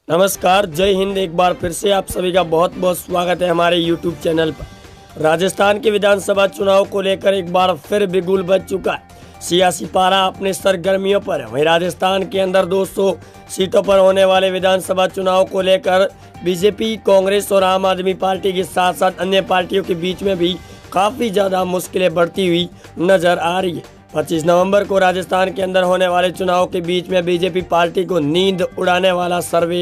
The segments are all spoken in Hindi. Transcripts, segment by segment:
नमस्कार, जय हिंद। एक बार फिर से आप सभी का बहुत बहुत स्वागत है हमारे YouTube चैनल पर। राजस्थान के विधानसभा चुनाव को लेकर एक बार फिर बिगुल बज चुका है। सियासी पारा अपने सरगर्मियों पर है। वहीं राजस्थान के अंदर 200 सीटों पर होने वाले विधानसभा चुनाव को लेकर बीजेपी, कांग्रेस और आम आदमी पार्टी के साथ साथ अन्य पार्टियों के बीच में भी काफ़ी ज़्यादा मुश्किलें बढ़ती हुई नजर आ रही है। 25 नवंबर को राजस्थान के अंदर होने वाले चुनाव के बीच में बीजेपी पार्टी को नींद उड़ाने वाला सर्वे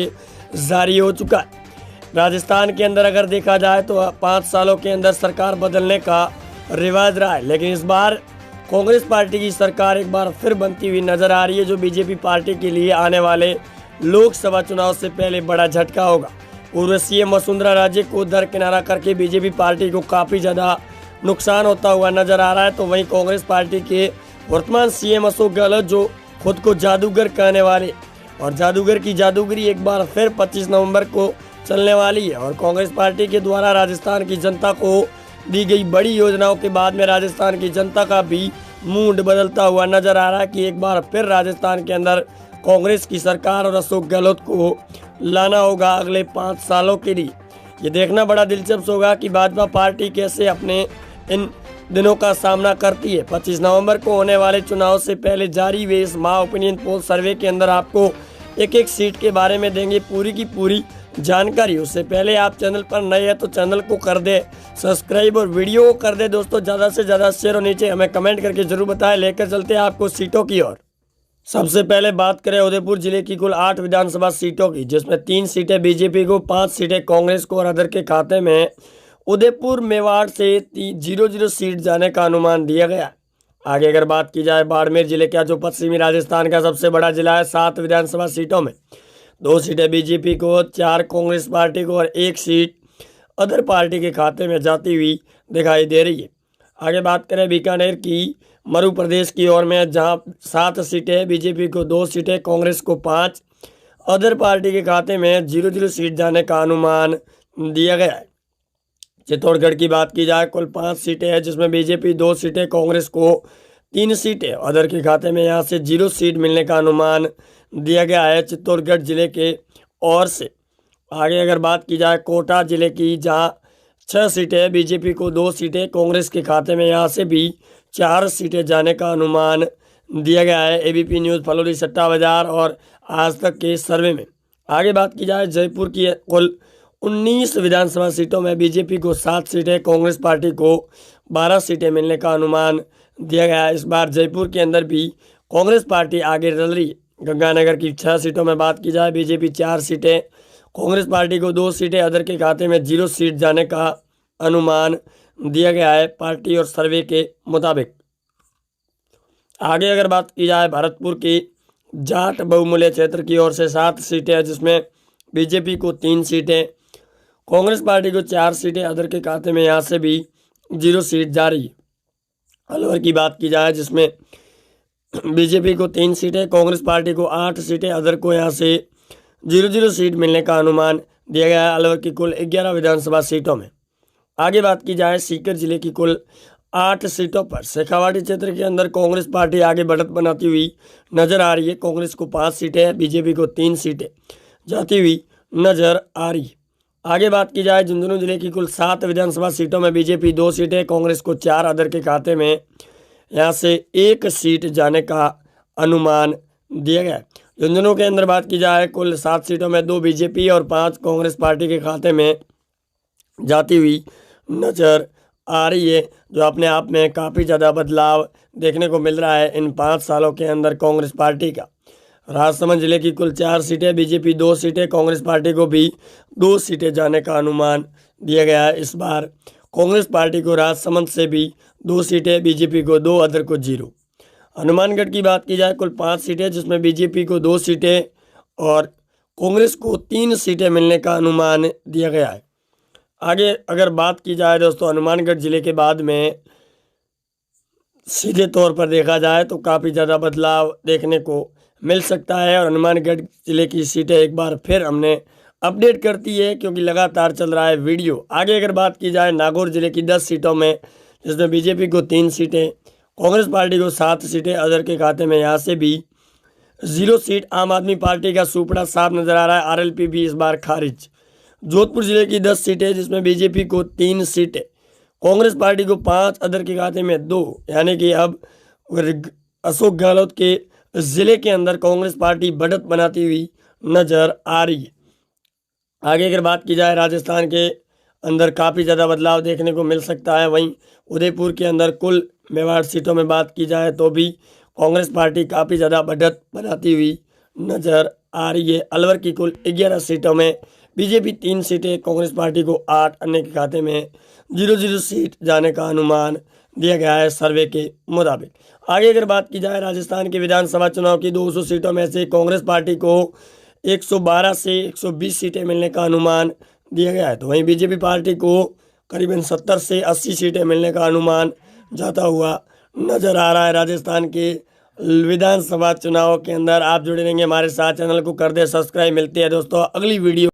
जारी हो चुका है। राजस्थान के अंदर अगर देखा जाए तो 5 सालों के अंदर सरकार बदलने का रिवाज रहा है, लेकिन इस बार कांग्रेस पार्टी की सरकार एक बार फिर बनती हुई नजर आ रही है, जो बीजेपी पार्टी के लिए आने वाले लोकसभा चुनाव से पहले बड़ा झटका होगा। पूर्व सीएम वसुंधरा राजे को दरकिनारा करके बीजेपी पार्टी को काफ़ी ज़्यादा नुकसान होता हुआ नजर आ रहा है। तो वहीं कांग्रेस पार्टी के वर्तमान सीएम अशोक गहलोत, जो खुद को जादूगर कहने वाले, और जादूगर की जादूगरी एक बार फिर 25 नवंबर को चलने वाली है। और कांग्रेस पार्टी के द्वारा राजस्थान की जनता को दी गई बड़ी योजनाओं के बाद में राजस्थान की जनता का भी मूड बदलता हुआ नजर आ रहा है कि एक बार फिर राजस्थान के अंदर कांग्रेस की सरकार और अशोक गहलोत को लाना होगा अगले 5 सालों के लिए। ये देखना बड़ा दिलचस्प होगा कि भाजपा पार्टी कैसे अपने इन दिनों का सामना करती है। 25 नवंबर को होने वाले चुनाव से पहले जारी हुए इस माह ओपिनियन पोल सर्वे के अंदर आपको एक एक सीट के बारे में देंगे पूरी की पूरी जानकारी। उससे पहले आप चैनल पर नए हैं तो चैनल को कर दे सब्सक्राइब और वीडियो को कर दे दोस्तों ज़्यादा से ज़्यादा शेयर, और नीचे हमें कमेंट करके जरूर बताएं। लेकर चलते हैं आपको सीटों की ओर। सबसे पहले बात करें उदयपुर जिले की कुल 8 विधानसभा सीटों की, जिसमें 3 सीटें बीजेपी को, 5 सीटें कांग्रेस को और अदर के खाते में उदयपुर मेवाड़ से 0-0 सीट जाने का अनुमान दिया गया। आगे अगर बात की जाए बाड़मेर जिले का, जो पश्चिमी राजस्थान का सबसे बड़ा जिला है, 7 विधानसभा सीटों में 2 सीटें बीजेपी को, 4 कांग्रेस पार्टी को और 1 सीट अदर पार्टी के खाते में जाती हुई दिखाई दे रही है। आगे बात करें बीकानेर की मध्य प्रदेश की ओर में, जहां 7 सीटें बीजेपी को, 2 सीटें कांग्रेस को, 5 अदर पार्टी के खाते में 0-0 सीट जाने का अनुमान दिया गया है। चित्तौड़गढ़ की बात की जाए कुल 5 सीटें हैं, जिसमें बीजेपी 2 सीटें, कांग्रेस को 3 सीटें, अदर के खाते में यहां से 0 सीट मिलने का अनुमान दिया गया है चित्तौड़गढ़ जिले के ओर से। आगे अगर बात की जाए कोटा जिले की, जहां 6 सीटें बीजेपी को, 2 सीटें कांग्रेस के खाते में, यहाँ से भी 4 सीटें जाने का अनुमान दिया गया है एबीपी न्यूज़, फलोरी, सट्टा बाजार और आज तक के सर्वे में। आगे बात की जाए जयपुर की कुल 19 विधानसभा सीटों में बीजेपी को 7 सीटें, कांग्रेस पार्टी को 12 सीटें मिलने का अनुमान दिया गया है। इस बार जयपुर के अंदर भी कांग्रेस पार्टी आगे चल रही है। गंगानगर की 6 सीटों में बात की जाए बीजेपी 4 सीटें, कांग्रेस पार्टी को 2 सीटें, अदर के खाते में 0 सीट जाने का अनुमान दिया गया है पार्टी और सर्वे के मुताबिक। आगे अगर बात की जाए भरतपुर की जाट बहुमूल्य क्षेत्र की ओर से 7 सीटें हैं, जिसमें बीजेपी को 3 सीटें, कांग्रेस पार्टी को 4 सीटें, अदर के खाते में यहाँ से भी 0 सीट जारी है। अलवर की बात की जाए, जिसमें बीजेपी को 3 सीटें, कांग्रेस पार्टी को 8 सीटें, अदर को यहाँ से 0-0 सीट मिलने का अनुमान दिया गया है अलवर की कुल 11 विधानसभा सीटों में। आगे बात की जाए सीकर जिले की कुल 8 सीटों पर शेखावाटी क्षेत्र के अंदर कांग्रेस पार्टी आगे बढ़त बनाती हुई नजर आ रही है। कांग्रेस को 5 सीटें, बीजेपी को 3 सीटें जाती हुई नजर आ रही है। आगे बात की जाए झुंझुनू जिले की कुल 7 विधानसभा सीटों में बीजेपी 2 सीटें, कांग्रेस को 4, अदर के खाते में यहाँ से 1 सीट जाने का अनुमान दिया गया है। झुंझुनू के अंदर बात की जाए कुल 7 सीटों में 2 बीजेपी और 5 कांग्रेस पार्टी के खाते में जाती हुई नजर आ रही है, जो अपने आप में काफ़ी ज़्यादा बदलाव देखने को मिल रहा है इन 5 सालों के अंदर कांग्रेस पार्टी का। राजसमंद जिले की कुल 4 सीटें, बीजेपी 2 सीटें, कांग्रेस पार्टी को भी 2 सीटें जाने का अनुमान दिया गया है। इस बार कांग्रेस पार्टी को राजसमंद से भी 2 सीटें, बीजेपी को 2, अदर को 0। हनुमानगढ़ की बात की जाए कुल 5 सीटें, जिसमें बीजेपी को 2 सीटें और कांग्रेस को 3 सीटें मिलने का अनुमान दिया गया है। आगे अगर बात की जाए दोस्तों हनुमानगढ़ जिले के बाद में सीधे तौर पर देखा जाए तो काफ़ी ज़्यादा बदलाव देखने को मिल सकता है, और हनुमानगढ़ जिले की सीटें एक बार फिर हमने अपडेट करती है क्योंकि लगातार चल रहा है वीडियो। आगे अगर बात की जाए नागौर जिले की 10 सीटों में, जिसमें बीजेपी को 3 सीटें, कांग्रेस पार्टी को 7 सीटें, अदर के खाते में यहाँ से भी 0 सीट आम आदमी पार्टी का सुपड़ा साफ नजर आ रहा है। आरएलपी भी इस बार खारिज। जोधपुर जिले की 10 सीटें, जिसमें बीजेपी को 3 सीटें, कांग्रेस पार्टी को 5, अदर के खाते में 2, यानी कि अब अशोक गहलोत के जिले के अंदर कांग्रेस पार्टी बढ़त बनाती हुई नजर आ रही है। आगे अगर बात की जाए, राजस्थान के अंदर काफ़ी ज़्यादा बदलाव देखने को मिल सकता है। वहीं उदयपुर के अंदर कुल मेवाड़ सीटों में बात की जाए तो भी कांग्रेस पार्टी काफ़ी ज़्यादा बढ़त बनाती हुई नजर आ रही है। अलवर की कुल 11 सीटों में बीजेपी 3 सीटें, कांग्रेस पार्टी को 8, अन्य के खाते में 0-0 सीट जाने का अनुमान दिया गया है सर्वे के मुताबिक। आगे अगर बात की जाए, राजस्थान के विधानसभा चुनाव की 200 सीटों में से कांग्रेस पार्टी को 112 से 120 सीटें मिलने का अनुमान दिया गया है, तो वहीं बीजेपी पार्टी को करीबन 70 से 80 सीटें मिलने का अनुमान जाता हुआ नजर आ रहा है। राजस्थान के विधानसभा चुनाव के अंदर आप जुड़े रहेंगे हमारे साथ, चैनल को कर दे सब्सक्राइब। मिलती है दोस्तों अगली वीडियो।